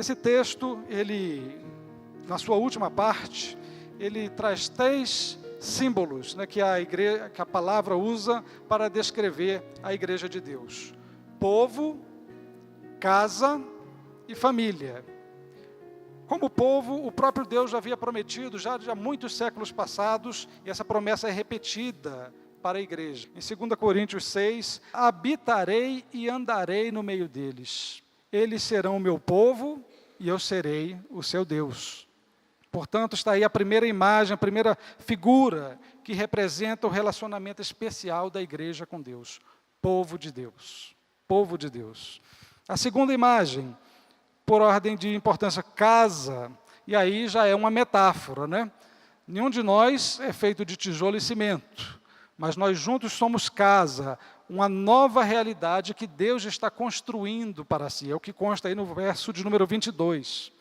Esse texto, ele, na sua última parte, ele traz 3 símbolos, né, que a palavra usa para descrever a igreja de Deus: povo, casa e família. Como povo, o próprio Deus já havia prometido, já há muitos séculos passados, e essa promessa é repetida para a igreja. Em 2 Coríntios 6, habitarei e andarei no meio deles. Eles serão o meu povo e eu serei o seu Deus. Portanto, está aí a primeira imagem, a primeira figura que representa o relacionamento especial da igreja com Deus. Povo de Deus. Povo de Deus. A segunda imagem, por ordem de importância, casa. E aí já é uma metáfora, né? Nenhum de nós é feito de tijolo e cimento, mas nós juntos somos casa, uma nova realidade que Deus está construindo para si. É o que consta aí no verso de número 22.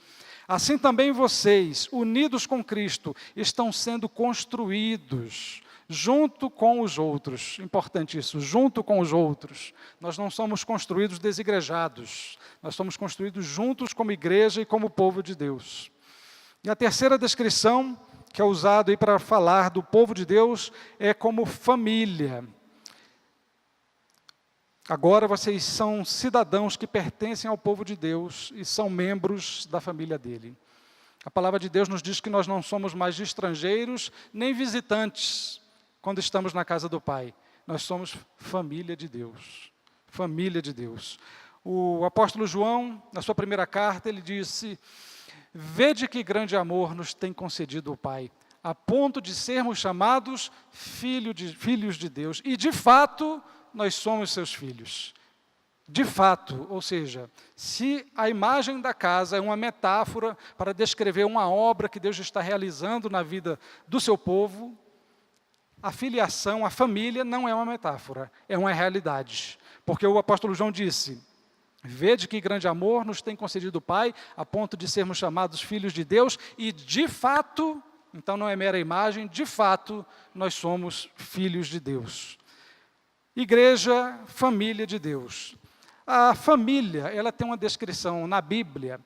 Assim também vocês, unidos com Cristo, estão sendo construídos junto com os outros. Importante isso, junto com os outros. Nós não somos construídos desigrejados, nós somos construídos juntos como igreja e como povo de Deus. E a terceira descrição, que é usada aí para falar do povo de Deus, é como família. Agora vocês são cidadãos que pertencem ao povo de Deus e são membros da família dele. A palavra de Deus nos diz que nós não somos mais estrangeiros nem visitantes quando estamos na casa do Pai. Nós somos família de Deus. Família de Deus. O apóstolo João, na sua primeira carta, ele disse: vede que grande amor nos tem concedido o Pai, a ponto de sermos chamados filhos de Deus. E de fato, nós somos seus filhos. De fato, ou seja, se a imagem da casa é uma metáfora para descrever uma obra que Deus está realizando na vida do seu povo, a filiação, a família, não é uma metáfora, é uma realidade. Porque o apóstolo João disse: vede que grande amor nos tem concedido o Pai, a ponto de sermos chamados filhos de Deus, e de fato, então não é mera imagem, de fato, nós somos filhos de Deus. Igreja, família de Deus. A família, ela tem uma descrição na Bíblia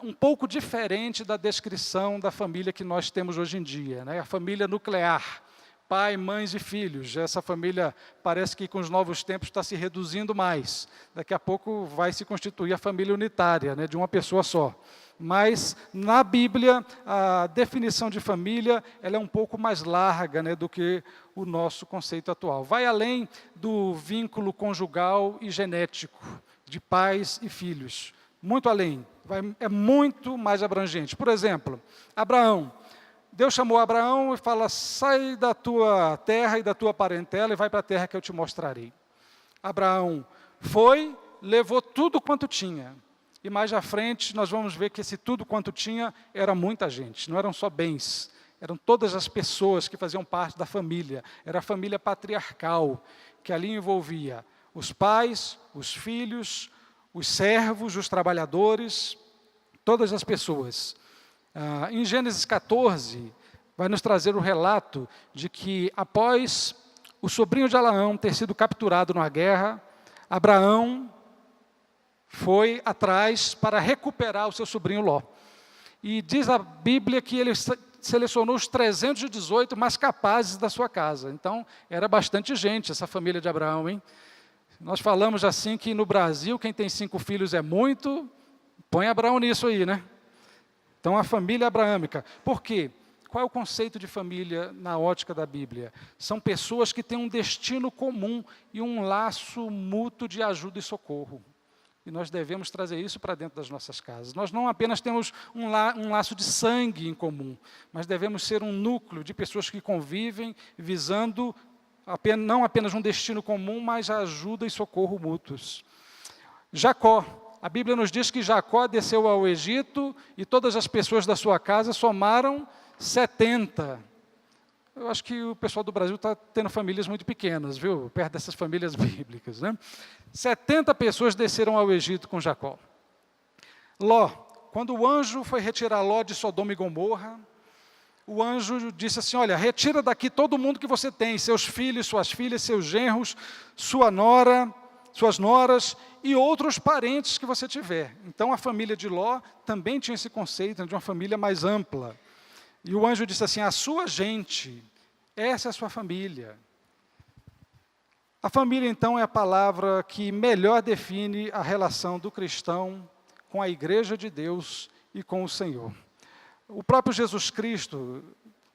um pouco diferente da descrição da família que nós temos hoje em dia, né? A família nuclear, pai, mães e filhos. Essa família parece que com os novos tempos está se reduzindo mais. Daqui a pouco vai se constituir a família unitária, né, de uma pessoa só. Mas, na Bíblia, a definição de família ela é um pouco mais larga, né, do que o nosso conceito atual. Vai além do vínculo conjugal e genético, de pais e filhos. Muito além, é muito mais abrangente. Por exemplo, Abraão. Deus chamou Abraão e fala: sai da tua terra e da tua parentela e vai para a terra que eu te mostrarei. Abraão foi, levou tudo quanto tinha. E mais à frente nós vamos ver que esse tudo quanto tinha era muita gente, não eram só bens, eram todas as pessoas que faziam parte da família. Era a família patriarcal, que ali envolvia os pais, os filhos, os servos, os trabalhadores, todas as pessoas. Em Gênesis 14, vai nos trazer o relato de que após o sobrinho de Abraão ter sido capturado na guerra, Abraão foi atrás para recuperar o seu sobrinho Ló. E diz a Bíblia que ele selecionou os 318 mais capazes da sua casa. Então, era bastante gente essa família de Abraão, hein? Nós falamos assim que no Brasil, quem tem 5 filhos é muito, põe Abraão nisso aí, né? Então, a família abraâmica. Por quê? Qual é o conceito de família na ótica da Bíblia? São pessoas que têm um destino comum e um laço mútuo de ajuda e socorro. E nós devemos trazer isso para dentro das nossas casas. Nós não apenas temos um laço de sangue em comum, mas devemos ser um núcleo de pessoas que convivem visando não apenas um destino comum, mas a ajuda e socorro mútuos. Jacó. A Bíblia nos diz que Jacó desceu ao Egito e todas as pessoas da sua casa somaram 70. Eu acho que o pessoal do Brasil está tendo famílias muito pequenas, viu? Perto dessas famílias bíblicas, né? 70 pessoas desceram ao Egito com Jacó. Ló, quando o anjo foi retirar Ló de Sodoma e Gomorra, o anjo disse assim: olha, retira daqui todo mundo que você tem, seus filhos, suas filhas, seus genros, sua nora, suas noras e outros parentes que você tiver. Então, a família de Ló também tinha esse conceito de uma família mais ampla. E o anjo disse assim, a sua gente, essa é a sua família. A família, então, é a palavra que melhor define a relação do cristão com a igreja de Deus e com o Senhor. O próprio Jesus Cristo,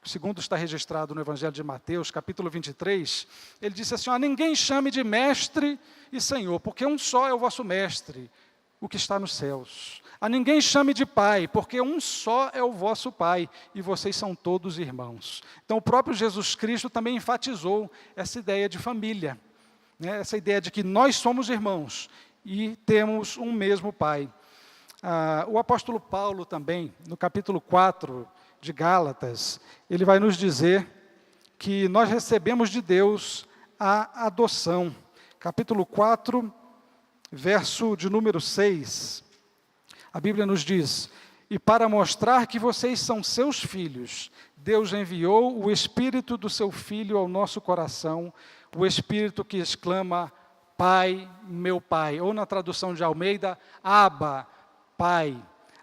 segundo está registrado no Evangelho de Mateus, capítulo 23, ele disse assim, ninguém chame de mestre e Senhor, porque um só é o vosso mestre, o que está nos céus. A ninguém chame de pai, porque um só é o vosso pai, e vocês são todos irmãos. Então, o próprio Jesus Cristo também enfatizou essa ideia de família, né? Essa ideia de que nós somos irmãos e temos um mesmo pai. O apóstolo Paulo também, no capítulo 4 de Gálatas, ele vai nos dizer que nós recebemos de Deus a adoção. Capítulo 4, verso de número 6, a Bíblia nos diz, e para mostrar que vocês são seus filhos, Deus enviou o Espírito do seu Filho ao nosso coração, o Espírito que exclama, Pai, meu Pai, ou na tradução de Almeida, Abba, Pai.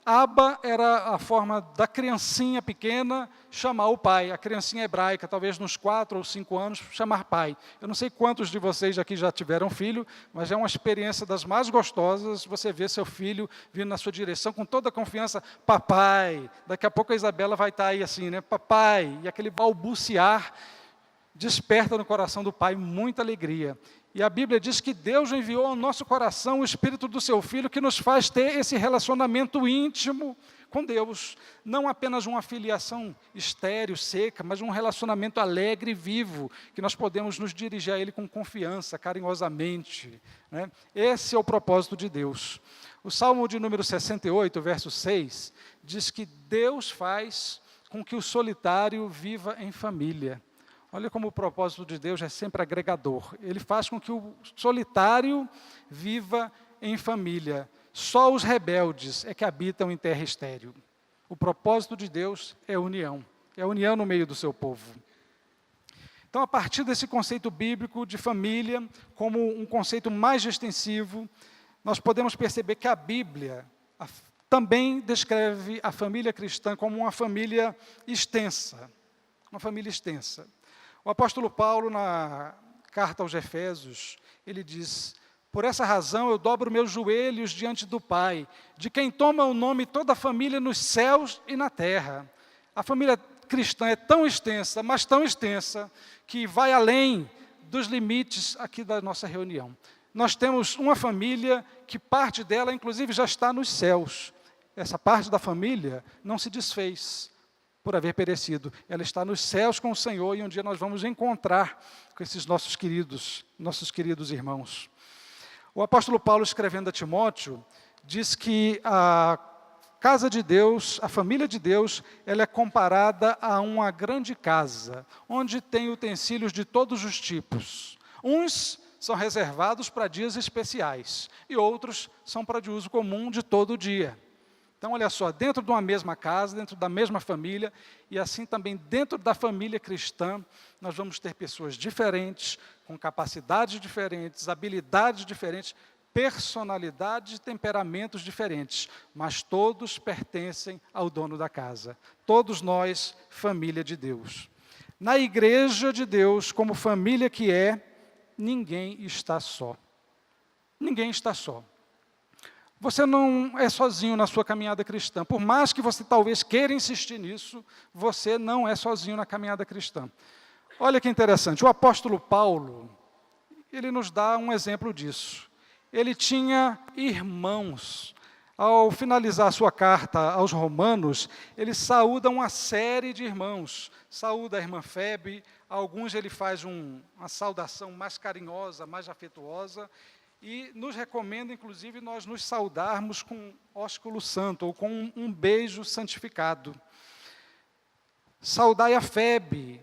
Abba era a forma da criancinha pequena chamar o pai, a criancinha hebraica, talvez nos 4 ou 5 anos, chamar pai. Eu não sei quantos de vocês aqui já tiveram filho, mas é uma experiência das mais gostosas, você ver seu filho vindo na sua direção com toda a confiança, papai. Daqui a pouco a Isabela vai estar aí assim, né, papai, e aquele balbuciar desperta no coração do pai muita alegria. E a Bíblia diz que Deus enviou ao nosso coração o Espírito do seu Filho que nos faz ter esse relacionamento íntimo com Deus. Não apenas uma filiação estéril, seca, mas um relacionamento alegre e vivo, que nós podemos nos dirigir a Ele com confiança, carinhosamente, né? Esse é o propósito de Deus. O Salmo de número 68, verso 6, diz que Deus faz com que o solitário viva em família. Olha como o propósito de Deus é sempre agregador. Ele faz com que o solitário viva em família. Só os rebeldes é que habitam em terra estéril. O propósito de Deus é união no meio do seu povo. Então, a partir desse conceito bíblico de família, como um conceito mais extensivo, nós podemos perceber que a Bíblia também descreve a família cristã como uma família extensa. Uma família extensa. O apóstolo Paulo, na carta aos Efésios, ele diz, por essa razão eu dobro meus joelhos diante do Pai, de quem toma o nome toda a família nos céus e na terra. A família cristã é tão extensa, mas tão extensa, que vai além dos limites aqui da nossa reunião. Nós temos uma família que parte dela, inclusive, já está nos céus. Essa parte da família não se desfez por haver perecido. Ela está nos céus com o Senhor e um dia nós vamos encontrar com esses nossos queridos irmãos. O apóstolo Paulo, escrevendo a Timóteo, diz que a casa de Deus, a família de Deus, ela é comparada a uma grande casa, onde tem utensílios de todos os tipos. Uns são reservados para dias especiais e outros são para de uso comum de todo dia. Então, olha só, dentro de uma mesma casa, dentro da mesma família, e assim também dentro da família cristã, nós vamos ter pessoas diferentes, com capacidades diferentes, habilidades diferentes, personalidades e temperamentos diferentes, mas todos pertencem ao dono da casa. Todos nós, família de Deus. Na igreja de Deus, como família que é, ninguém está só. Ninguém está só. Você não é sozinho na sua caminhada cristã. Por mais que você talvez queira insistir nisso, você não é sozinho na caminhada cristã. Olha que interessante, o apóstolo Paulo, ele nos dá um exemplo disso. Ele tinha irmãos. Ao finalizar a sua carta aos Romanos, ele saúda uma série de irmãos. Saúda a irmã Febe, a alguns ele faz uma saudação mais carinhosa, mais afetuosa, e nos recomenda, inclusive, nós nos saudarmos com ósculo santo, ou com um beijo santificado. Saudai a Febe,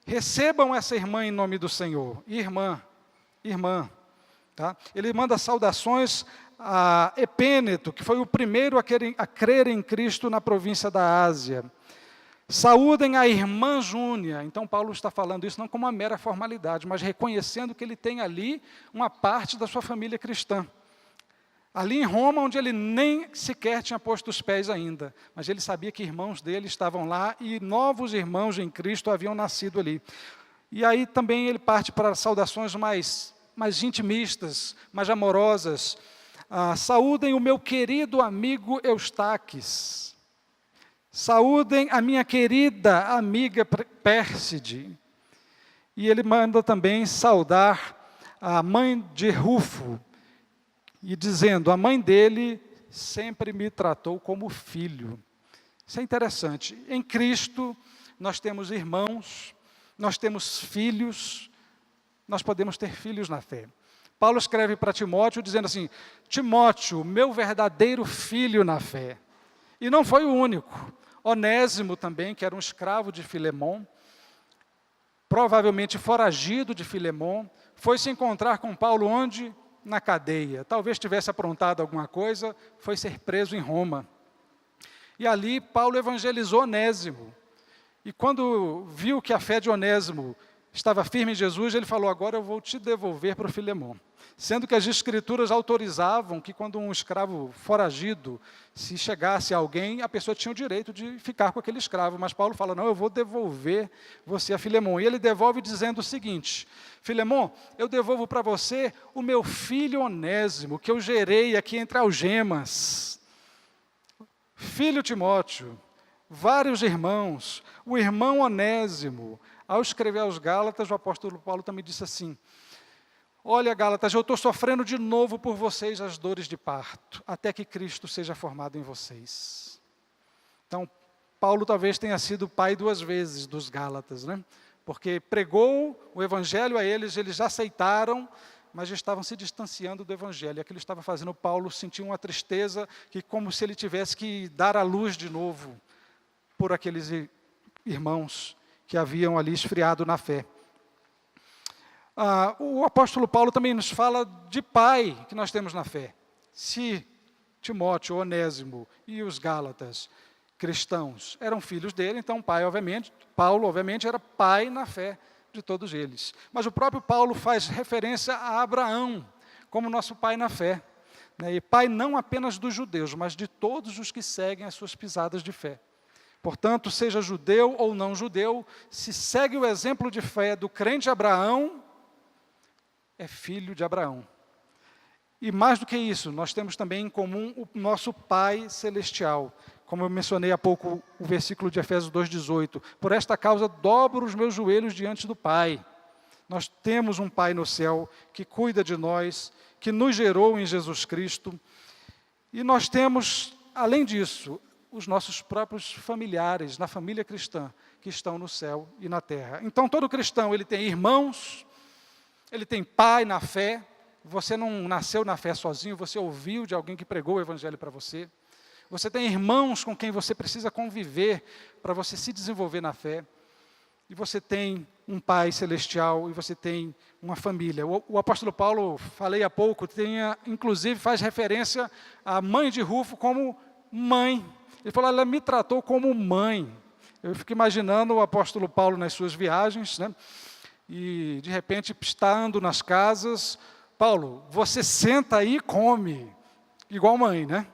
recebam essa irmã em nome do Senhor. Irmã. Tá? Ele manda saudações a Epêneto, que foi o primeiro a crer em Cristo na província da Ásia. Saúdem a irmã Júnia. Então, Paulo está falando isso não como uma mera formalidade, mas reconhecendo que ele tem ali uma parte da sua família cristã. Ali em Roma, onde ele nem sequer tinha posto os pés ainda, mas ele sabia que irmãos dele estavam lá e novos irmãos em Cristo haviam nascido ali. E aí também ele parte para saudações mais intimistas, mais amorosas. Saúdem o meu querido amigo Eustaques. Saúdem a minha querida amiga Pérside. E ele manda também saudar a mãe de Rufo, e dizendo, a mãe dele sempre me tratou como filho. Isso é interessante. Em Cristo, nós temos irmãos, nós temos filhos, nós podemos ter filhos na fé. Paulo escreve para Timóteo, dizendo assim, Timóteo, meu verdadeiro filho na fé. E não foi o único. Onésimo também, que era um escravo de Filemon, provavelmente foragido de Filemon, foi se encontrar com Paulo onde? Na cadeia. Talvez tivesse aprontado alguma coisa, foi ser preso em Roma. E ali Paulo evangelizou Onésimo. E quando viu que a fé de Onésimo estava firme em Jesus, ele falou, agora eu vou te devolver para o Filemon. Sendo que as escrituras autorizavam que quando um escravo foragido, se chegasse a alguém, a pessoa tinha o direito de ficar com aquele escravo. Mas Paulo fala, não, eu vou devolver você a Filemon. E ele devolve dizendo o seguinte, Filemon, eu devolvo para você o meu filho Onésimo, que eu gerei aqui entre algemas. Filho Timóteo, vários irmãos, o irmão Onésimo. Ao escrever aos Gálatas, o apóstolo Paulo também disse assim, olha, Gálatas, eu estou sofrendo de novo por vocês as dores de parto, até que Cristo seja formado em vocês. Então, Paulo talvez tenha sido pai 2 vezes dos Gálatas, né? Porque pregou o evangelho a eles, eles já aceitaram, mas já estavam se distanciando do evangelho. E aquilo estava fazendo Paulo sentir uma tristeza, que como se ele tivesse que dar a luz de novo por aqueles irmãos que haviam ali esfriado na fé. O apóstolo Paulo também nos fala de pai que nós temos na fé. Se Timóteo, Onésimo e os Gálatas, cristãos, eram filhos dele, então Paulo, obviamente, era pai na fé de todos eles. Mas o próprio Paulo faz referência a Abraão como nosso pai na fé. Né? E pai não apenas dos judeus, mas de todos os que seguem as suas pisadas de fé. Portanto, seja judeu ou não judeu, se segue o exemplo de fé do crente Abraão, é filho de Abraão. E mais do que isso, nós temos também em comum o nosso Pai Celestial. Como eu mencionei há pouco o versículo de Efésios 2,18. Por esta causa dobro os meus joelhos diante do Pai. Nós temos um Pai no céu que cuida de nós, que nos gerou em Jesus Cristo. E nós temos, além disso, os nossos próprios familiares, na família cristã, que estão no céu e na terra. Então, todo cristão, ele tem irmãos, ele tem pai na fé. Você não nasceu na fé sozinho, você ouviu de alguém que pregou o evangelho para você. Você tem irmãos com quem você precisa conviver para você se desenvolver na fé. E você tem um pai celestial e você tem uma família. O apóstolo Paulo, falei há pouco, inclusive faz referência à mãe de Rufo como mãe. Ele falou, ela me tratou como mãe. Eu fico imaginando o apóstolo Paulo nas suas viagens, né? E de repente estando nas casas, Paulo, você senta aí e come, igual mãe, né?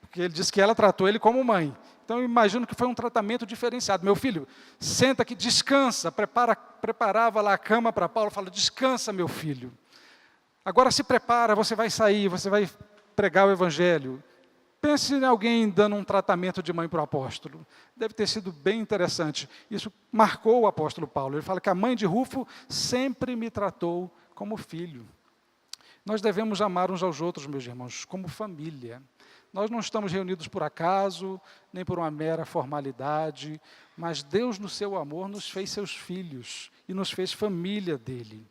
Porque ele disse que ela tratou ele como mãe. Então eu imagino que foi um tratamento diferenciado. Meu filho, senta aqui, descansa, preparava lá a cama para Paulo, fala, descansa meu filho. Agora se prepara, você vai sair, você vai pregar o evangelho. Pense em alguém dando um tratamento de mãe para o apóstolo. Deve ter sido bem interessante. Isso marcou o apóstolo Paulo. Ele fala que a mãe de Rufo sempre me tratou como filho. Nós devemos amar uns aos outros, meus irmãos, como família. Nós não estamos reunidos por acaso, nem por uma mera formalidade, mas Deus, no seu amor, nos fez seus filhos e nos fez família dele.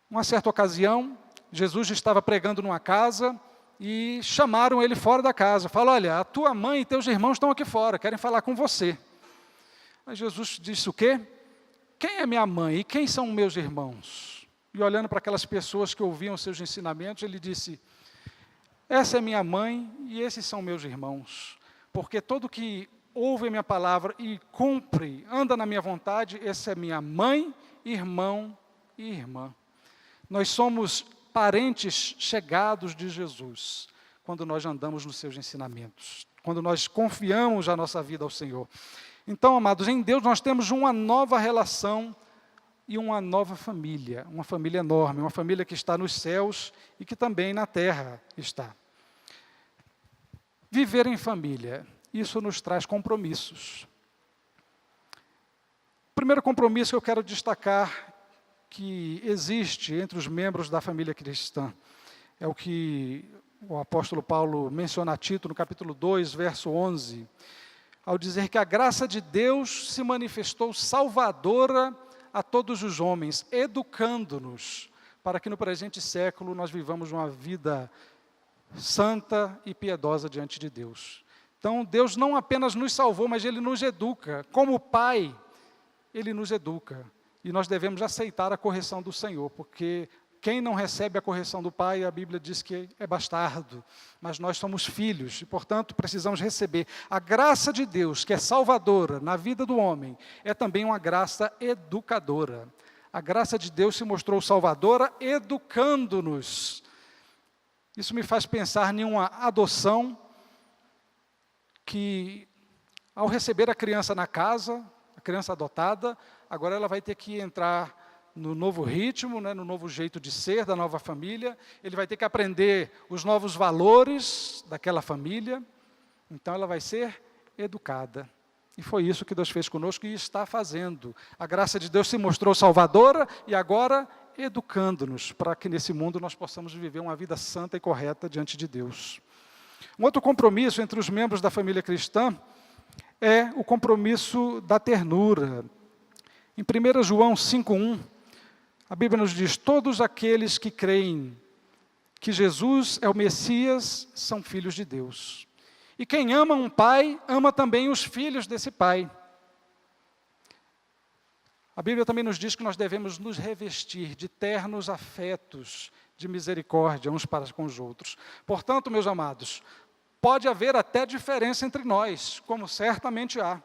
Uma certa ocasião, Jesus estava pregando numa casa e chamaram ele fora da casa. Falaram, olha, a tua mãe e teus irmãos estão aqui fora, querem falar com você. Mas Jesus disse o quê? Quem é minha mãe e quem são meus irmãos? E olhando para aquelas pessoas que ouviam seus ensinamentos, ele disse, essa é minha mãe e esses são meus irmãos. Porque todo que ouve a minha palavra e cumpre, anda na minha vontade, essa é minha mãe, irmão e irmã. Nós somos parentes chegados de Jesus, quando nós andamos nos seus ensinamentos, quando nós confiamos a nossa vida ao Senhor. Então, amados, em Deus nós temos uma nova relação e uma nova família, uma família enorme, uma família que está nos céus e que também na terra está. Viver em família, isso nos traz compromissos. O primeiro compromisso que eu quero destacar que existe entre os membros da família cristã é o que o apóstolo Paulo menciona a Tito no capítulo 2, verso 11, ao dizer que a graça de Deus se manifestou salvadora a todos os homens, educando-nos para que no presente século nós vivamos uma vida santa e piedosa diante de Deus. Então, Deus não apenas nos salvou, mas Ele nos educa. Como Pai, Ele nos educa. E nós devemos aceitar a correção do Senhor, porque quem não recebe a correção do Pai, a Bíblia diz que é bastardo. Mas nós somos filhos e, portanto, precisamos receber. A graça de Deus, que é salvadora na vida do homem, é também uma graça educadora. A graça de Deus se mostrou salvadora, educando-nos. Isso me faz pensar em uma adoção que, ao receber a criança na casa, a criança adotada, agora ela vai ter que entrar no novo ritmo, né, no novo jeito de ser da nova família, ele vai ter que aprender os novos valores daquela família, então ela vai ser educada. E foi isso que Deus fez conosco e está fazendo. A graça de Deus se mostrou salvadora e agora educando-nos para que nesse mundo nós possamos viver uma vida santa e correta diante de Deus. Um outro compromisso entre os membros da família cristã é o compromisso da ternura. Em 1 João 5,1, a Bíblia nos diz: todos aqueles que creem que Jesus é o Messias são filhos de Deus. E quem ama um pai, ama também os filhos desse pai. A Bíblia também nos diz que nós devemos nos revestir de ternos afetos, de misericórdia uns para com os outros. Portanto, meus amados, pode haver até diferença entre nós, como certamente há.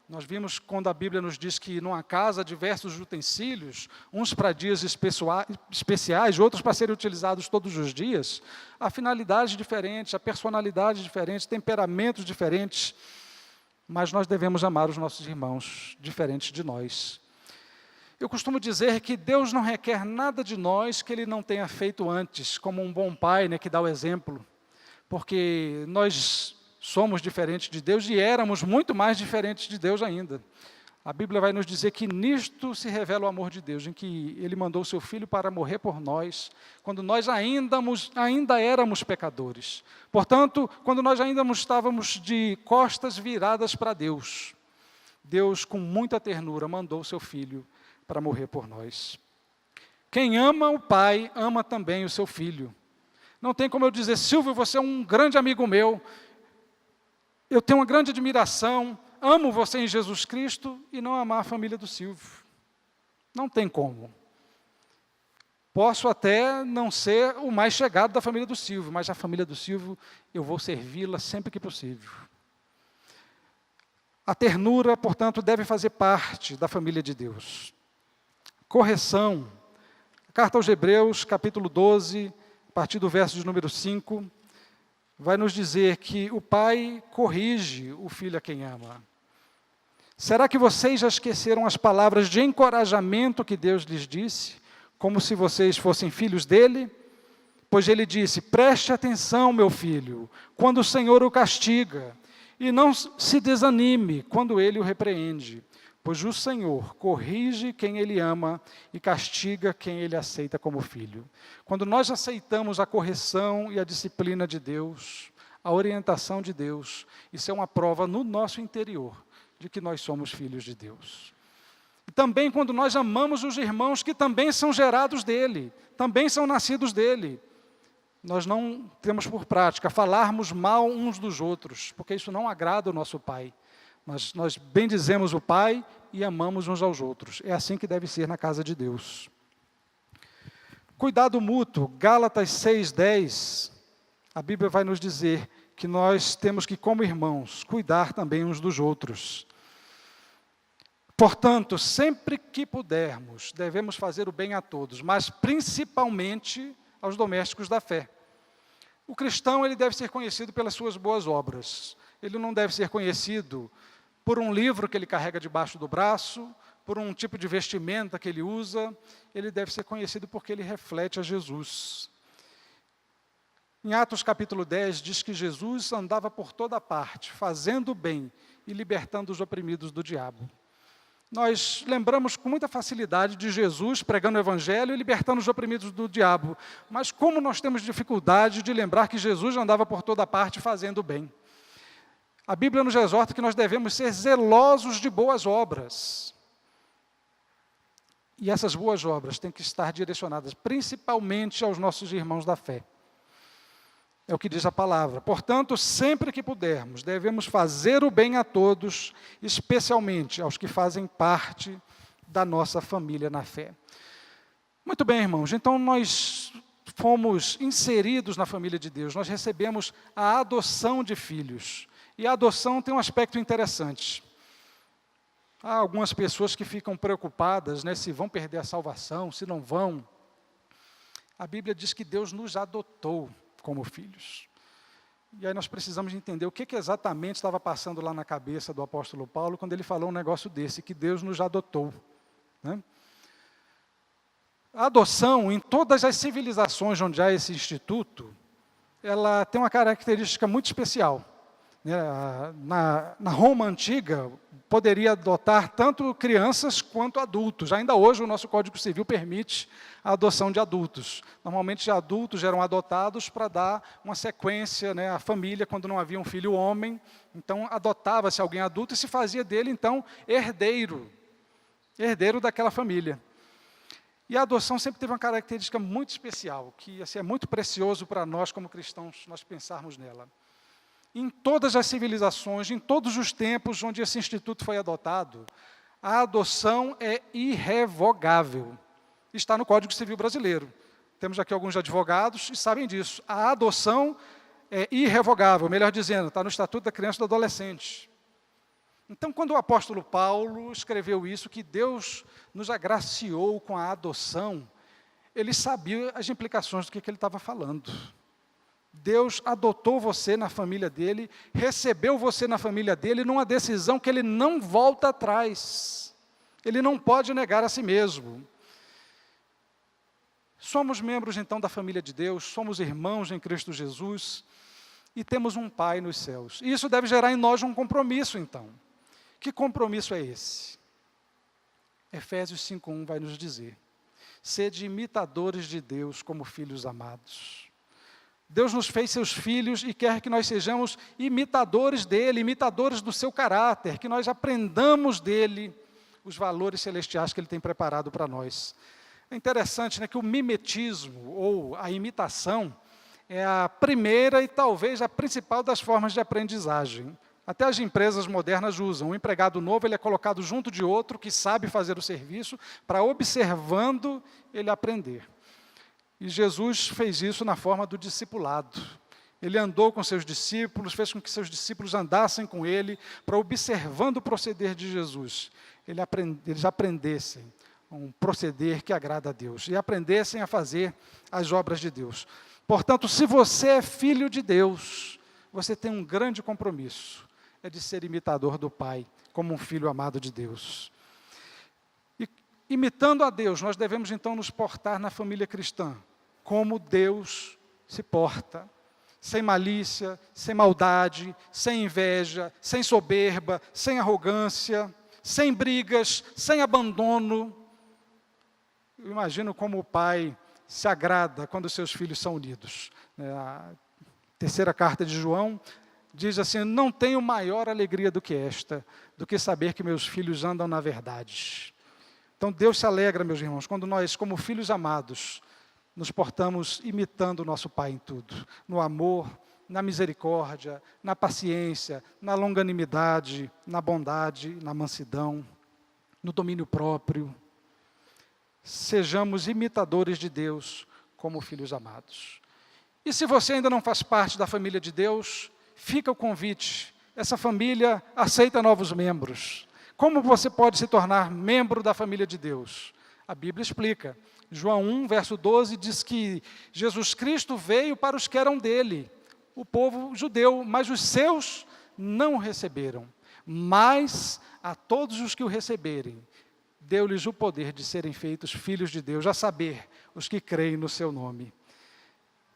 Nós vimos quando a Bíblia nos diz que numa casa há diversos utensílios, uns para dias especiais, outros para serem utilizados todos os dias, há finalidades diferentes, há personalidades diferentes, temperamentos diferentes, mas nós devemos amar os nossos irmãos diferentes de nós. Eu costumo dizer que Deus não requer nada de nós que Ele não tenha feito antes, como um bom pai, né, que dá o exemplo, porque nós somos diferentes de Deus e éramos muito mais diferentes de Deus ainda. A Bíblia vai nos dizer que nisto se revela o amor de Deus, em que Ele mandou o Seu Filho para morrer por nós, quando nós ainda éramos pecadores. Portanto, quando nós ainda estávamos de costas viradas para Deus, Deus, com muita ternura, mandou o Seu Filho para morrer por nós. Quem ama o Pai, ama também o seu Filho. Não tem como eu dizer: Silvio, você é um grande amigo meu, eu tenho uma grande admiração, amo você em Jesus Cristo, e não amar a família do Silvio. Não tem como. Posso até não ser o mais chegado da família do Silvio, mas a família do Silvio eu vou servi-la sempre que possível. A ternura, portanto, deve fazer parte da família de Deus. Correção. Carta aos Hebreus, capítulo 12, a partir do verso de número 5, vai nos dizer que o pai corrige o filho a quem ama. Será que vocês já esqueceram as palavras de encorajamento que Deus lhes disse, como se vocês fossem filhos dele? Pois ele disse: preste atenção, meu filho, quando o Senhor o castiga, e não se desanime quando ele o repreende, pois o Senhor corrige quem Ele ama e castiga quem Ele aceita como filho. Quando nós aceitamos a correção e a disciplina de Deus, a orientação de Deus, isso é uma prova no nosso interior de que nós somos filhos de Deus. E também quando nós amamos os irmãos que também são gerados dEle, também são nascidos dEle, nós não temos por prática falarmos mal uns dos outros, porque isso não agrada o nosso Pai. Mas nós bendizemos o Pai e amamos uns aos outros. É assim que deve ser na casa de Deus. Cuidado mútuo, Gálatas 6:10, a Bíblia vai nos dizer que nós temos que, como irmãos, cuidar também uns dos outros. Portanto, sempre que pudermos, devemos fazer o bem a todos, mas principalmente aos domésticos da fé. O cristão, ele deve ser conhecido pelas suas boas obras. Ele não deve ser conhecido por um livro que ele carrega debaixo do braço, por um tipo de vestimenta que ele usa. Ele deve ser conhecido porque ele reflete a Jesus. Em Atos capítulo 10, diz que Jesus andava por toda parte, fazendo o bem e libertando os oprimidos do diabo. Nós lembramos com muita facilidade de Jesus pregando o Evangelho e libertando os oprimidos do diabo. Mas como nós temos dificuldade de lembrar que Jesus andava por toda parte fazendo o bem? A Bíblia nos exorta que nós devemos ser zelosos de boas obras. E essas boas obras têm que estar direcionadas principalmente aos nossos irmãos da fé. É o que diz a palavra. Portanto, sempre que pudermos, devemos fazer o bem a todos, especialmente aos que fazem parte da nossa família na fé. Muito bem, irmãos, então nós fomos inseridos na família de Deus, nós recebemos a adoção de filhos. E a adoção tem um aspecto interessante. Há algumas pessoas que ficam preocupadas, se vão perder a salvação, se não vão. A Bíblia diz que Deus nos adotou como filhos. E aí nós precisamos entender o que exatamente estava passando lá na cabeça do apóstolo Paulo quando ele falou um negócio desse, que Deus nos adotou. A adoção, em todas as civilizações onde há esse instituto, ela tem uma característica muito especial. Na Roma antiga, poderia adotar tanto crianças quanto adultos. Ainda hoje o nosso Código Civil permite a adoção de adultos. Normalmente adultos eram adotados para dar uma sequência à família, quando não havia um filho homem. Então adotava-se alguém adulto e se fazia dele, então, herdeiro daquela família. E a adoção sempre teve uma característica muito especial, que é muito precioso para nós como cristãos, nós pensarmos nela. Em todas as civilizações, em todos os tempos onde esse instituto foi adotado, a adoção é irrevogável. Está no Código Civil Brasileiro. Temos aqui alguns advogados e sabem disso. A adoção é irrevogável, melhor dizendo, está no Estatuto da Criança e do Adolescente. Então, quando o apóstolo Paulo escreveu isso, que Deus nos agraciou com a adoção, ele sabia as implicações do que ele estava falando. Deus adotou você na família dele, recebeu você na família dele numa decisão que ele não volta atrás. Ele não pode negar a si mesmo. Somos membros, então, da família de Deus, somos irmãos em Cristo Jesus e temos um Pai nos céus. E isso deve gerar em nós um compromisso, então. Que compromisso é esse? Efésios 5:1 vai nos dizer: sede imitadores de Deus como filhos amados. Deus nos fez seus filhos e quer que nós sejamos imitadores dele, imitadores do seu caráter, que nós aprendamos dele os valores celestiais que ele tem preparado para nós. É interessante, que o mimetismo, ou a imitação, é a primeira e talvez a principal das formas de aprendizagem. Até as empresas modernas usam. Um empregado novo, ele é colocado junto de outro que sabe fazer o serviço, para, observando, ele aprender. E Jesus fez isso na forma do discipulado. Ele andou com seus discípulos, fez com que seus discípulos andassem com ele, para, observando o proceder de Jesus, eles aprendessem um proceder que agrada a Deus, e aprendessem a fazer as obras de Deus. Portanto, se você é filho de Deus, você tem um grande compromisso, é de ser imitador do Pai, como um filho amado de Deus. E, imitando a Deus, nós devemos então nos portar na família cristã, como Deus se porta, sem malícia, sem maldade, sem inveja, sem soberba, sem arrogância, sem brigas, sem abandono. Eu imagino como o pai se agrada quando seus filhos são unidos. A terceira carta de João diz assim: não tenho maior alegria do que esta, do que saber que meus filhos andam na verdade. Então Deus se alegra, meus irmãos, quando nós, como filhos amados, nos portamos imitando o nosso Pai em tudo, no amor, na misericórdia, na paciência, na longanimidade, na bondade, na mansidão, no domínio próprio. Sejamos imitadores de Deus como filhos amados. E se você ainda não faz parte da família de Deus, fica o convite. Essa família aceita novos membros. Como você pode se tornar membro da família de Deus? A Bíblia explica. João 1, verso 12, diz que Jesus Cristo veio para os que eram dele, o povo judeu, mas os seus não o receberam. Mas a todos os que o receberem, deu-lhes o poder de serem feitos filhos de Deus, a saber, os que creem no seu nome.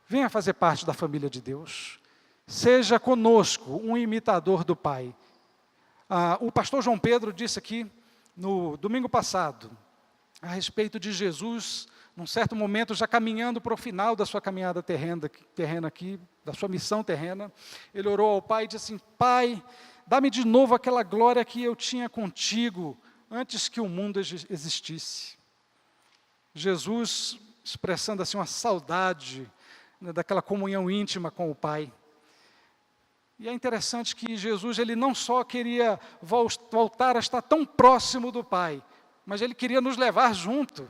Venha fazer parte da família de Deus. Seja conosco um imitador do Pai. O pastor João Pedro disse aqui, no domingo passado, a respeito de Jesus, num certo momento, já caminhando para o final da sua caminhada terrena aqui, da sua missão terrena, ele orou ao Pai e disse assim: Pai, dá-me de novo aquela glória que eu tinha contigo, antes que o mundo existisse. Jesus, expressando assim uma saudade, né, daquela comunhão íntima com o Pai. E é interessante que Jesus, ele não só queria voltar a estar tão próximo do Pai, mas ele queria nos levar junto.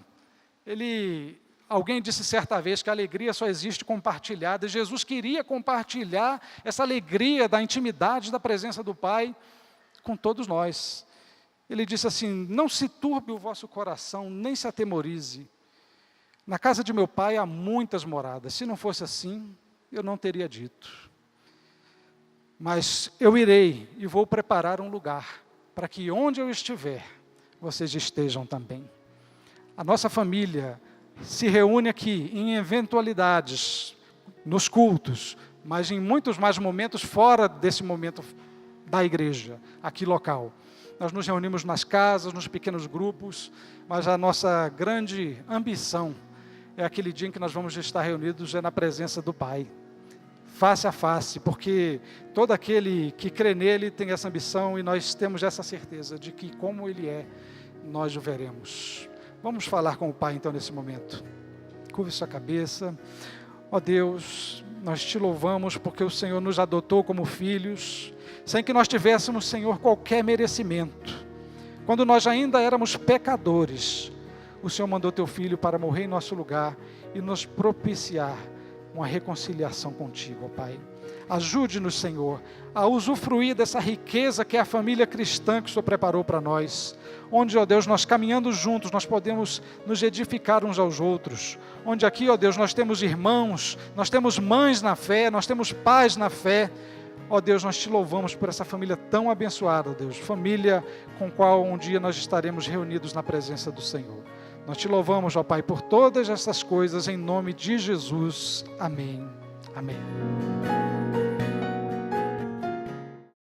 Alguém disse certa vez que a alegria só existe compartilhada, e Jesus queria compartilhar essa alegria da intimidade, da presença do Pai com todos nós. Ele disse assim: não se turbe o vosso coração, nem se atemorize. Na casa de meu Pai há muitas moradas, se não fosse assim, eu não teria dito. Mas eu irei e vou preparar um lugar, para que onde eu estiver, vocês estejam também. A nossa família se reúne aqui em eventualidades, nos cultos, mas em muitos mais momentos fora desse momento da igreja, aqui local. Nós nos reunimos nas casas, nos pequenos grupos, mas a nossa grande ambição é aquele dia em que nós vamos estar reunidos na presença do Pai, face a face, porque todo aquele que crê nele tem essa ambição e nós temos essa certeza de que, como ele é, nós o veremos. Vamos falar com o Pai então nesse momento. Curve sua cabeça. Ó Deus, nós te louvamos porque o Senhor nos adotou como filhos, sem que nós tivéssemos, Senhor, qualquer merecimento. Quando nós ainda éramos pecadores, o Senhor mandou teu Filho para morrer em nosso lugar e nos propiciar uma reconciliação contigo, ó Pai. Ajude-nos, Senhor, a usufruir dessa riqueza que é a família cristã que o Senhor preparou para nós, onde, ó Deus, nós caminhando juntos, nós podemos nos edificar uns aos outros, onde aqui, ó Deus, nós temos irmãos, nós temos mães na fé, nós temos pais na fé. Ó Deus, nós te louvamos por essa família tão abençoada, ó Deus, família com qual um dia nós estaremos reunidos na presença do Senhor. Nós te louvamos, ó Pai, por todas essas coisas, em nome de Jesus. Amém. Amém.